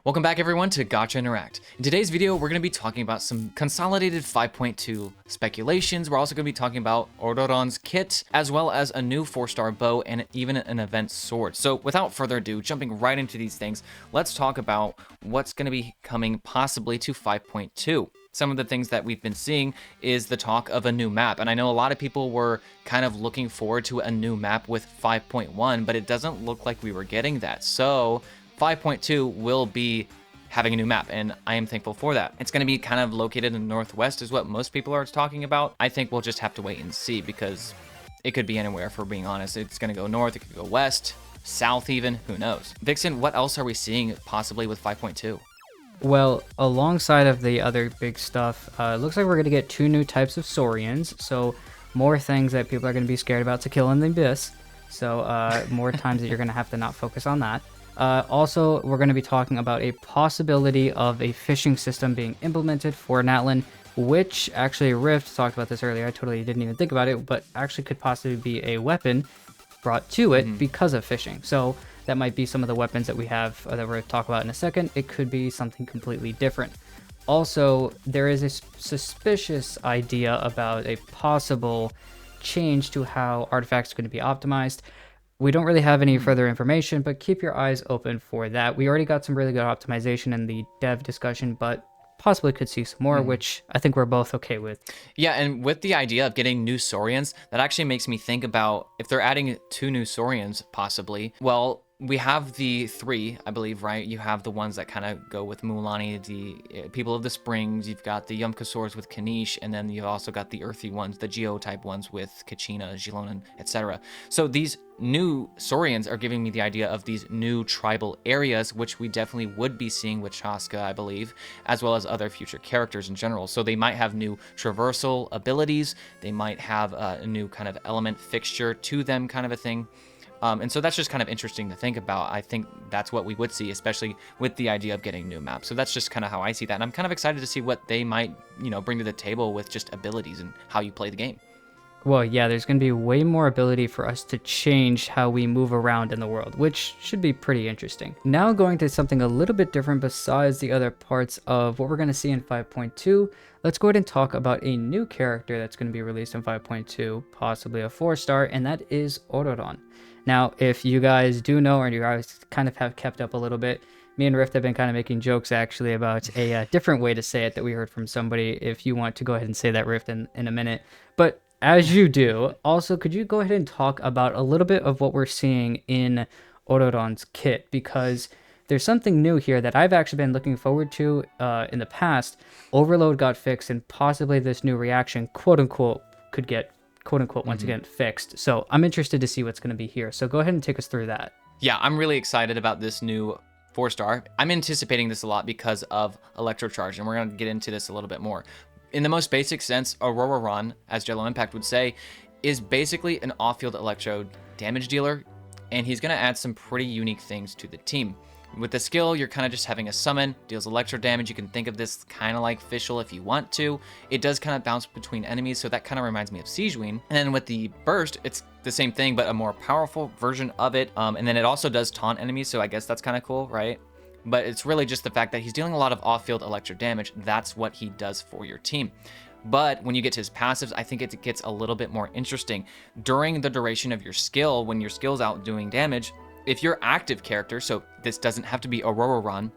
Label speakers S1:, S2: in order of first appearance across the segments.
S1: Welcome back everyone to Gotcha Interact. In today's video, we're going to be talking about some consolidated 5.2 speculations. We're also going to be talking about Ororon's kit, as well as a new 4-star bow and even an event sword. So without further ado, jumping right into these things, let's talk about what's going to be coming possibly to 5.2. Some of the things that we've been seeing is the talk of a new map. And I know a lot of people were kind of looking forward to a new map with 5.1, but it doesn't look like we were getting that. So 5.2 will be having a new map, and I am thankful for that. It's going to be kind of located in the northwest is what most people are talking about. I think we'll just have to wait and see because it could be anywhere, if we're being honest. It's going to go north, it could go west, south even, who knows. Vixen, what else are we seeing possibly with 5.2?
S2: Well, alongside of the other big stuff, it looks like we're going to get 2 new types of Saurians, so more things that people are going to be scared about to kill in the abyss, so more times that you're going to have to not focus on that. Also, we're going to be talking about a possibility of a fishing system being implemented for Natlan, which actually Ryft talked about this earlier. I totally didn't even think about it, but actually could possibly be a weapon brought to it because of fishing. So that might be some of the weapons that we have that we're going to talk about in a second. It could be something completely different. Also, there is a suspicious idea about a possible change to how artifacts are going to be optimized. We don't really have any further information, but keep your eyes open for that. We already got some really good optimization in the dev discussion, but possibly could see some more, which I think we're both okay with.
S1: Yeah, and with the idea of getting new Saurians, that actually makes me think about if they're adding 2 new Saurians, possibly. Well, we have the 3, I believe, right? You have the ones that kind of go with Mulan, the People of the Springs, you've got the Yumkasaurs with Kanish, and then you've also got the earthy ones, the Geo-type ones with Kachina, Gilonan, etc. So these new Saurians are giving me the idea of these new tribal areas, which we definitely would be seeing with Chasca, I believe, as well as other future characters in general. So they might have new traversal abilities, they might have a new kind of element fixture to them, kind of a thing. And so that's just kind of interesting to think about. I think that's what we would see, especially with the idea of getting new maps. So that's just kind of how I see that. And I'm kind of excited to see what they might, bring to the table with just abilities and how you play the game.
S2: Well, yeah, there's going to be way more ability for us to change how we move around in the world, which should be pretty interesting. Now going to something a little bit different besides the other parts of what we're going to see in 5.2, let's go ahead and talk about a new character that's going to be released in 5.2, possibly a 4-star, and that is Ororon. Now, if you guys do know, or you guys kind of have kept up a little bit, me and Ryft have been kind of making jokes actually about a different way to say it that we heard from somebody. If you want to go ahead and say that, Ryft, in a minute. But as you do, also, could you go ahead and talk about a little bit of what we're seeing in Ororon's kit? Because there's something new here that I've actually been looking forward to in the past. Overload got fixed, and possibly this new reaction, quote-unquote, could get quote-unquote once again fixed. So I'm interested to see what's going to be here. So go ahead and take us through that.
S1: Yeah, I'm really excited about this new 4-star. I'm anticipating this a lot because of Electro-charged, and we're going to get into this a little bit more. In the most basic sense, Ororon, as Genshin Impact would say, is basically an off-field electro damage dealer, and he's going to add some pretty unique things to the team. With the skill, you're kind of just having a summon, deals electro damage. You can think of this kind of like Fischl if you want to. It does kind of bounce between enemies, so that kind of reminds me of Siegewein. And then with the burst, it's the same thing, but a more powerful version of it. And then it also does taunt enemies, so I guess that's kind of cool, right? But it's really just the fact that he's dealing a lot of off-field electro damage. That's what he does for your team. But when you get to his passives, I think it gets a little bit more interesting. During the duration of your skill, when your skill's out doing damage, if your active character, so this doesn't have to be Ororon,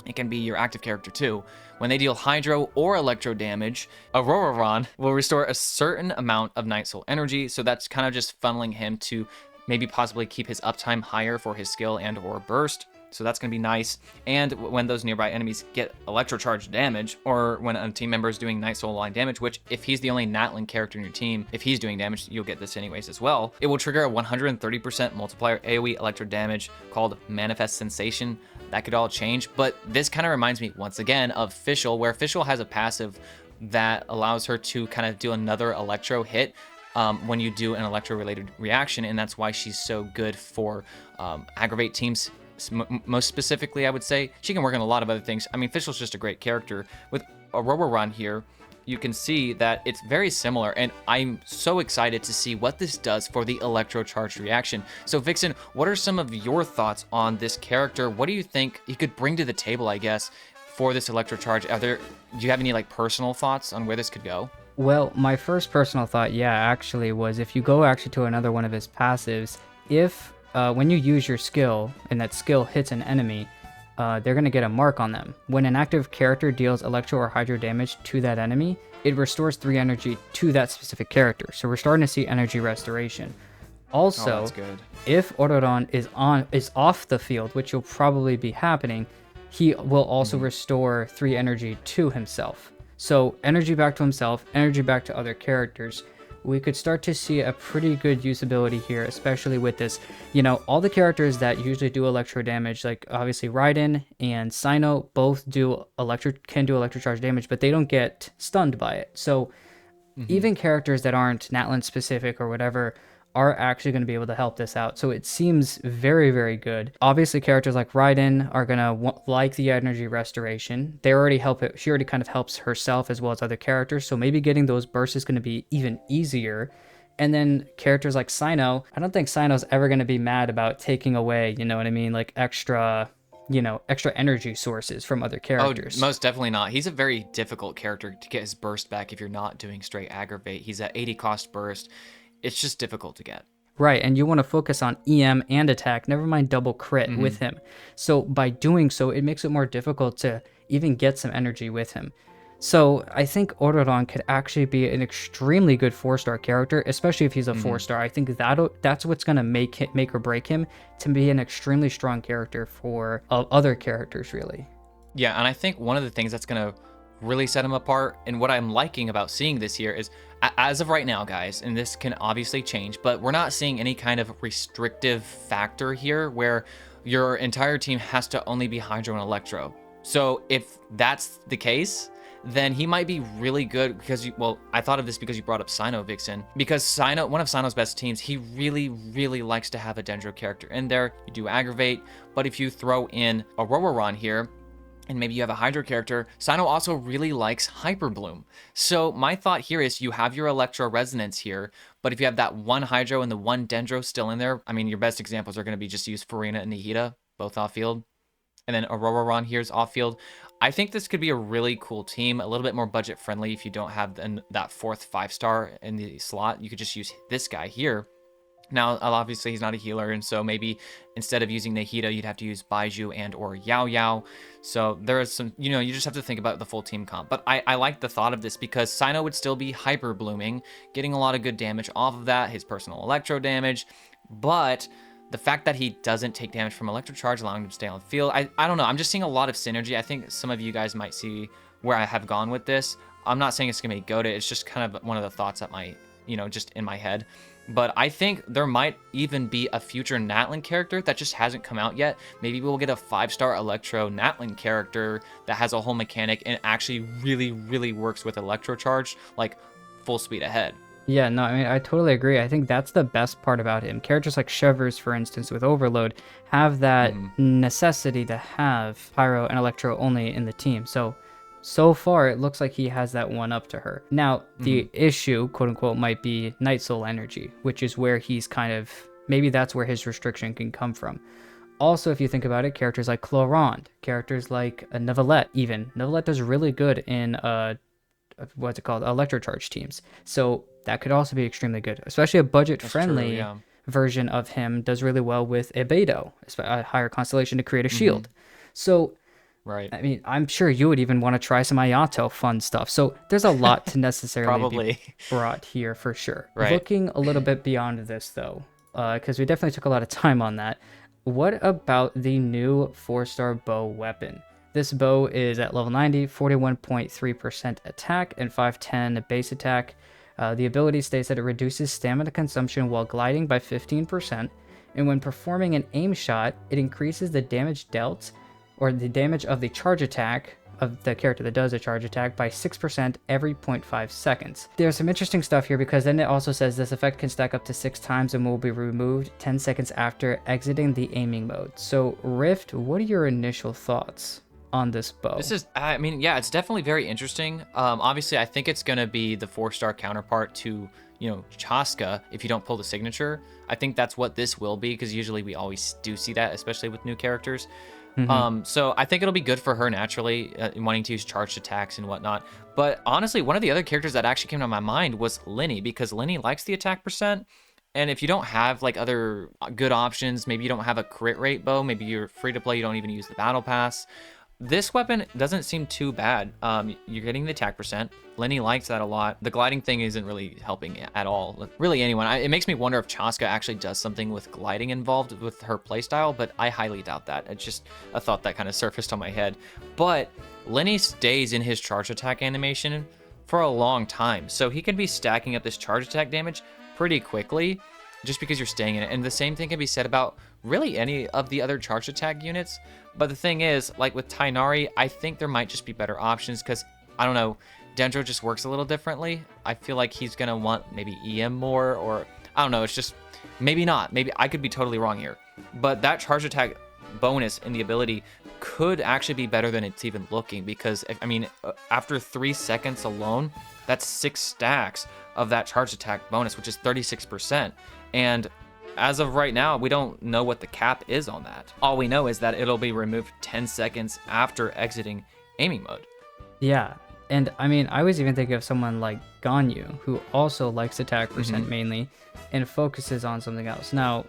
S1: it can be your active character too, when they deal hydro or electro damage, Ororon will restore a certain amount of Night Soul energy, so that's kind of just funneling him to maybe possibly keep his uptime higher for his skill and or burst. So that's going to be nice. And when those nearby enemies get Electro-charged damage, or when a team member is doing Night Soul line damage, which if he's the only Natlan character in your team, if he's doing damage, you'll get this anyways as well. It will trigger a 130% multiplier AoE electro damage called Manifest Sensation. That could all change, but this kind of reminds me once again of Fischl, where Fischl has a passive that allows her to kind of do another electro hit when you do an electro-related reaction, and that's why she's so good for aggravate teams. Most specifically, I would say she can work on a lot of other things. I mean, Fischl's just a great character. With Ororon here, you can see that it's very similar, and I'm so excited to see what this does for the electro-charged reaction. So Vixen, what are some of your thoughts on this character? What do you think he could bring to the table, I guess, for this electro-charge? Do you have any like personal thoughts on where this could go?
S2: Well, my first personal thought, yeah, actually, was if you go actually to another one of his passives, if when you use your skill and that skill hits an enemy, they're going to get a mark on them. When an active character deals electro or hydro damage to that enemy, it restores 3 energy to that specific character. So we're starting to see energy restoration. Also,
S1: that's good.
S2: if Ororon is off the field, which will probably be happening, he will also restore 3 energy to himself. So energy back to himself, energy back to other characters. We could start to see a pretty good usability here, especially with this. You know, all the characters that usually do electro damage, like obviously Raiden and Cyno, both can do electro charge damage, but they don't get stunned by it. So even characters that aren't Natlan specific or whatever are actually going to be able to help this out. So it seems very, very good. Obviously, characters like Raiden are going to like the energy restoration. They already help it. She already kind of helps herself as well as other characters. So maybe getting those bursts is going to be even easier. And then characters like Cyno, I don't think Cyno's ever going to be mad about taking away, you know what I mean? Like extra energy sources from other characters.
S1: Oh, most definitely not. He's a very difficult character to get his burst back if you're not doing straight aggravate. He's at 80 cost burst. It's just difficult to get.
S2: Right, and you want to focus on EM and attack, never mind double crit with him. So by doing so, it makes it more difficult to even get some energy with him. So I think Ororon could actually be an extremely good 4-star character, especially if he's a 4-star. I think that's what's going to make or break him to be an extremely strong character for other characters, really.
S1: Yeah, and I think one of the things that's going to really set him apart, and what I'm liking about seeing this here is, as of right now, guys, and this can obviously change, but we're not seeing any kind of restrictive factor here where your entire team has to only be Hydro and Electro. So if that's the case, then he might be really good because I thought of this because you brought up Cyno, Vixen, because Cyno, one of Cyno's best teams, he really, really likes to have a Dendro character in there. You do aggravate, but if you throw in a Ororon here, and maybe you have a Hydro character, Cyno also really likes Hyper Bloom. So my thought here is you have your Electro Resonance here, but if you have that one Hydro and the one Dendro still in there, I mean, your best examples are going to be just use Farina and Nihita, both off field. And then Ororon here is off field. I think this could be a really cool team, a little bit more budget friendly if you don't have that 4th 5-star in the slot. You could just use this guy here. Now, obviously, he's not a healer, and so maybe instead of using Nahida, you'd have to use Baiju and or Yao Yao. So there is some, you just have to think about the full team comp. But I like the thought of this because Cyno would still be hyper blooming, getting a lot of good damage off of that, his personal electro damage. But the fact that he doesn't take damage from Electro-charge, allowing him to stay on the field, I don't know. I'm just seeing a lot of synergy. I think some of you guys might see where I have gone with this. I'm not saying it's going to be goated. It's just kind of one of the thoughts that might, just in my head. But I think there might even be a future Natlan character that just hasn't come out yet. Maybe we'll get a 5-star Electro Natlan character that has a whole mechanic and actually really, really works with Electro-charge, like full speed ahead.
S2: Yeah, no, I mean, I totally agree. I think that's the best part about him. Characters like Shivers, for instance, with Overload, have that necessity to have Pyro and Electro only in the team. So far, it looks like he has that one up to her. Now, the issue, quote unquote, might be Night Soul energy, which is where he's maybe that's where his restriction can come from. Also, if you think about it, characters like Clorond, characters like Neuvillette even. Neuvillette does really good in, what's it called, Electro-charged teams. So that could also be extremely good, especially a budget-friendly version of him does really well with Ebedo, a higher constellation to create a shield. So,
S1: right.
S2: I mean, I'm sure you would even want to try some Ayato fun stuff. So there's a lot to necessarily be brought here for sure.
S1: Right.
S2: Looking a little bit beyond this though, because we definitely took a lot of time on that. What about the new 4-star bow weapon? This bow is at level 90, 41.3% attack and 510 base attack. The ability states that it reduces stamina consumption while gliding by 15%, and when performing an aim shot, it increases the damage dealt, or the damage of the charge attack of the character that does a charge attack by 6% every 0.5 seconds. There's some interesting stuff here because then it also says this effect can stack up to 6 times and will be removed 10 seconds after exiting the aiming mode. So Ryft, what are your initial thoughts? on this bow.
S1: This is, I mean, yeah, it's definitely very interesting. Obviously, I think it's going to be the 4-star counterpart to, Chasca if you don't pull the signature. I think that's what this will be, because usually we always do see that, especially with new characters. So I think it'll be good for her naturally, wanting to use charged attacks and whatnot. But honestly, one of the other characters that actually came to my mind was Lenny, because Lenny likes the attack percent. And if you don't have like other good options, maybe you don't have a crit rate bow, maybe you're free to play, you don't even use the battle pass. This weapon doesn't seem too bad. You're getting the attack percent. Lenny likes that a lot. The gliding thing isn't really helping at all. Really anyone. It makes me wonder if Chasca actually does something with gliding involved with her playstyle, but I highly doubt that. It's just a thought that kind of surfaced on my head. But Lenny stays in his charge attack animation for a long time, so he can be stacking up this charge attack damage pretty quickly just because you're staying in it. And the same thing can be said about really any of the other charge attack units. But the thing is, like with Tighnari, I think there might just be better options because, I don't know, Dendro just works a little differently. I feel like he's going to want maybe EM more, or I don't know, it's just maybe not. Maybe I could be totally wrong here. But that charge attack bonus in the ability could actually be better than it's even looking, because, I mean, after 3 seconds alone, that's 6 stacks of that charge attack bonus, which is 36%. And as of right now, we don't know what the cap is on that. All we know is that it'll be removed 10 seconds after exiting aiming mode.
S2: Yeah, and I mean, I was even thinking of someone like Ganyu, who also likes attack percent mainly, and focuses on something else. Now,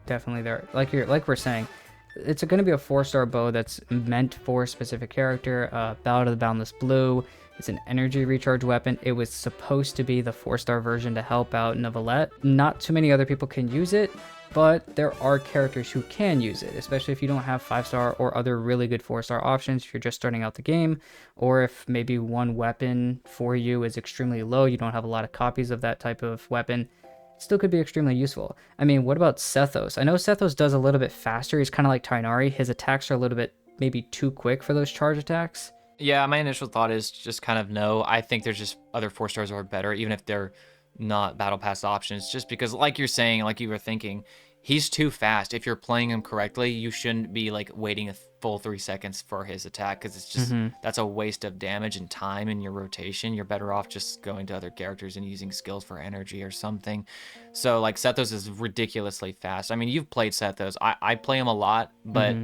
S2: definitely there, like we're saying, it's going to be a 4-star bow that's meant for a specific character. Ballad of the Boundless Blue. It's an energy recharge weapon. It was supposed to be the 4-star version to help out Neuvillette. Not too many other people can use it, but there are characters who can use it, especially if you don't have 5-star or other really good 4-star options if you're just starting out the game, or if maybe one weapon for you is extremely low, you don't have a lot of copies of that type of weapon. It still could be extremely useful. I mean, what about Sethos? I know Sethos does a little bit faster. He's kind of like Tighnari. His attacks are a little bit maybe too quick for those charge attacks.
S1: Yeah, my initial thought is just kind of no. I think there's just other 4-stars are better, even if they're not battle pass options, just because, like you're saying, like you were thinking, he's too fast. If you're playing him correctly, you shouldn't be like waiting a full 3 seconds for his attack, because it's just that's a waste of damage and time in your rotation. You're better off just going to other characters and using skills for energy or something. So like Sethos is ridiculously fast. I mean, you've played Sethos. I play him a lot, but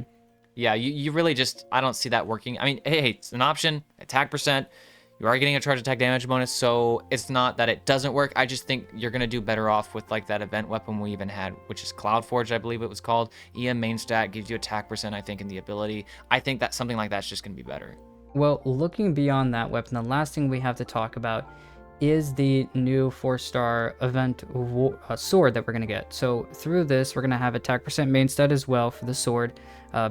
S1: yeah, you really just, I don't see that working. I mean, hey, it's an option, attack percent. You are getting a charge attack damage bonus, so it's not that it doesn't work. I just think you're going to do better off with like that event weapon we even had, which is Cloudforge, I believe it was called. EM main stat gives you attack percent, I think, in the ability. I think that something like that's just going to be better.
S2: Well, looking beyond that weapon, the last thing we have to talk about is the new 4-star event sword that we're going to get. So through this, we're going to have attack percent main stat as well for the sword.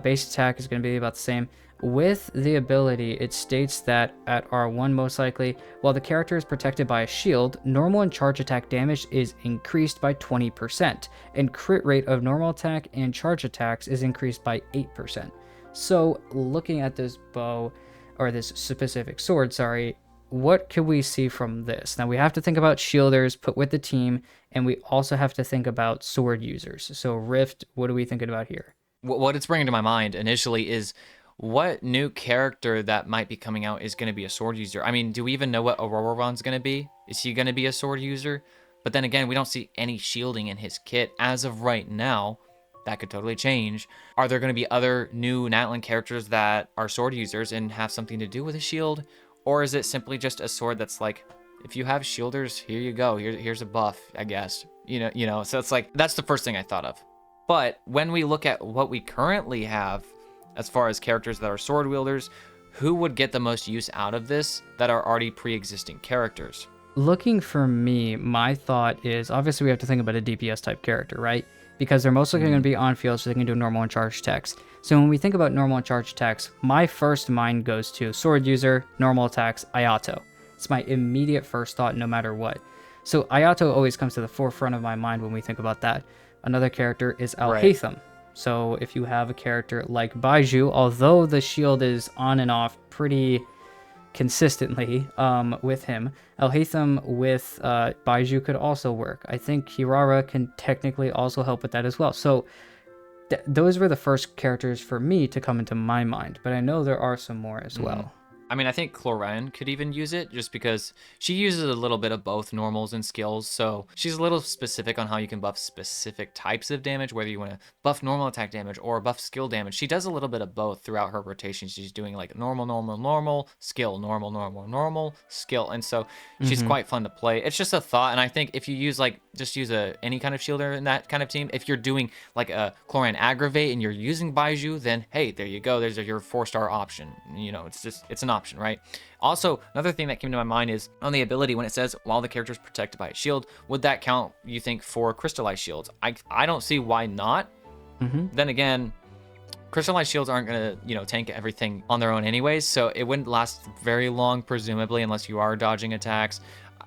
S2: Base attack is going to be about the same. With the ability, it states that at R1 most likely, while the character is protected by a shield, normal and charge attack damage is increased by 20%, and crit rate of normal attack and charge attacks is increased by 8%. So looking at this bow, or this specific sword, sorry, what can we see from this? Now we have to think about shielders put with the team, and we also have to think about sword users. So Ryft, what are we thinking about here?
S1: What it's bringing to my mind initially is what new character that might be coming out is going to be a sword user. I mean, do we even know what Ororon's going to be? Is he going to be a sword user? But then again, we don't see any shielding in his kit as of right now. That could totally change. Are there going to be other new Natlan characters that are sword users and have something to do with a shield? Or is it simply just a sword that's like, if you have shielders, here you go. Here's a buff, I guess. You know. So it's like, that's the first thing I thought of. But when we look at what we currently have, as far as characters that are sword wielders, who would get the most use out of this that are already pre-existing characters?
S2: Looking for me, my thought is, obviously we have to think about a DPS type character, right? Because they're mostly going to be on field, so they can do normal and charged attacks. So when we think about normal and charged attacks, my first mind goes to sword user, normal attacks, Ayato. It's my immediate first thought no matter what. So Ayato always comes to the forefront of my mind when we think about that. Another character is Alhaitham. Right. So if you have a character like Baiju, although the shield is on and off pretty consistently with him, Alhaitham with Baiju could also work. I think Kirara can technically also help with that as well. So those were the first characters for me to come into my mind, but I know there are some more as well.
S1: I mean, I think Chlorian could even use it just because she uses a little bit of both normals and skills. So she's a little specific on how you can buff specific types of damage, whether you want to buff normal attack damage or buff skill damage. She does a little bit of both throughout her rotation. She's doing like normal, normal, normal, skill, normal, normal, normal, skill. And so she's quite fun to play. It's just a thought. And I think if you use just use any kind of shielder in that kind of team, if you're doing like a Chlorian Aggravate and you're using Baiju, then hey, there you go. There's your 4-star option. It's an option. Right? Also, another thing that came to my mind is on the ability when it says while the character is protected by a shield, would that count, you think, for crystallized shields? I don't see why not. Then again, crystallized shields aren't going to, tank everything on their own anyways, so it wouldn't last very long, presumably, unless you are dodging attacks.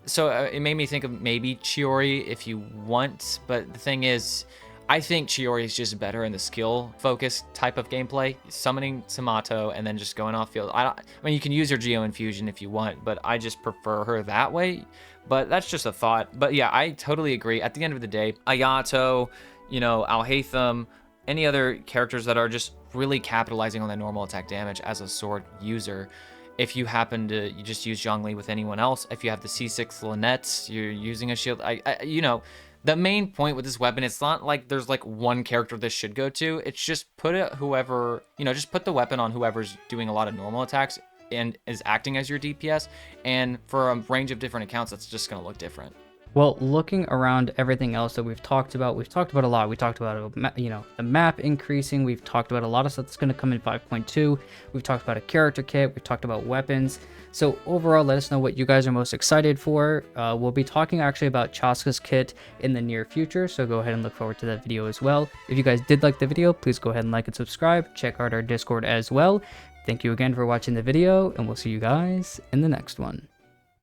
S1: So it made me think of maybe Chiori if you want, but the thing is, I think Chiori is just better in the skill-focused type of gameplay, summoning Samato and then just going off field. I mean, you can use your Geo Infusion if you want, but I just prefer her that way. But that's just a thought. But yeah, I totally agree. At the end of the day, Ayato, Alhaitham, any other characters that are just really capitalizing on the normal attack damage as a sword user. If you happen to you just use Zhongli with anyone else, if you have the C6 Lynette, you're using a shield. The main point with this weapon, it's not like there's like one character this should go to. It's just put just put the weapon on whoever's doing a lot of normal attacks and is acting as your DPS. And for a range of different accounts, that's just going to look different.
S2: Well, looking around everything else that we've talked about a lot. We talked about, the map increasing. We've talked about a lot of stuff that's going to come in 5.2. We've talked about a character kit. We've talked about weapons. So overall, let us know what you guys are most excited for. We'll be talking actually about Chasca's kit in the near future, so go ahead and look forward to that video as well. If you guys did like the video, please go ahead and like and subscribe. Check out our Discord as well. Thank you again for watching the video, and we'll see you guys in the next one.